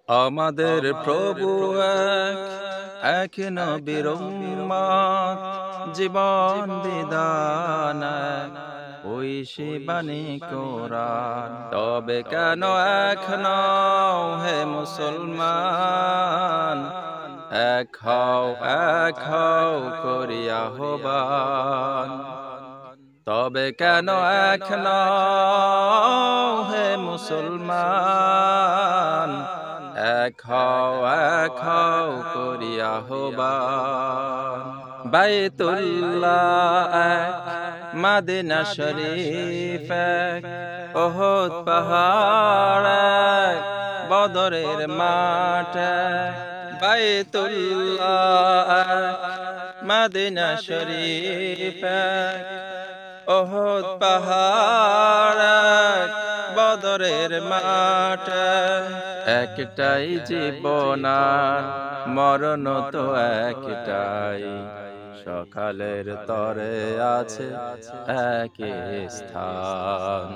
আমাদের প্রভু এক নবীর উম্মত, জীবন বিধান এক, ওই সে বাণী কোরআন। তবে কেন এখনো হে মুসলমান, এক হও করিয়া আহ্বান। তবে কেন এখনো হে মুসলমান, এক হও করিয়া আহ্বান। বাইতুল্লাহ এক, মদিনা শরীফ এক, উহুদ পাহাড় এক, বদরের মাঠ এক। বাইতুল্লাহ এক, মদিনা শরীফ এক, উহুদ পাহাড় এক, বদরের মাঠ এক। একটাই জীবন আর মরণ তো একটাই, সকালের তরে আছে এক স্থান।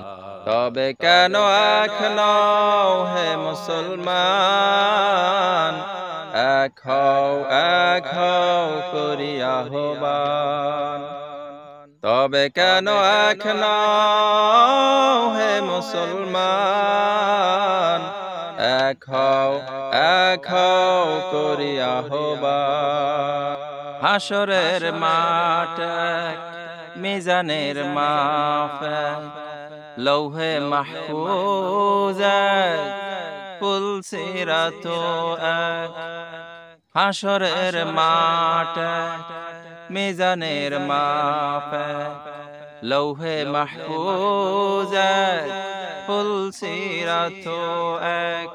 তবে কেন এখনো হে মুসলমান, এক হও করিয়া আহ্বান। তবে কেন এখনো হে মুসলমান, এক হও করিয়া আহ্বান। হাসরের মাঠ এক, মিজানের মাপ এক, লৌহে মাহফুজ এক, পুলসিরাত এক। হাসরের মাঠ এক, মিজানের মাপ এক, লৌহে মাহফুজ এক, পুলসিরাত এক।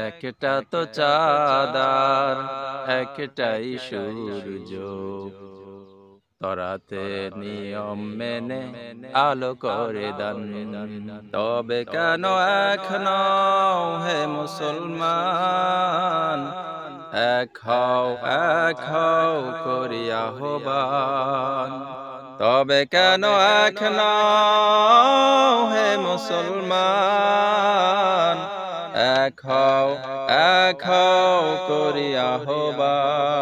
একটা তো চাঁদার একটাই সূর্য, তরাতে নিয়ম মেনে আলো করে দান। তবে কেন এখনো হে মুসলমান, এক হও করিয়া আহ্বান। তবে কেন এখনো হে মুসলমান, এক হও করিয়া আহ্বান।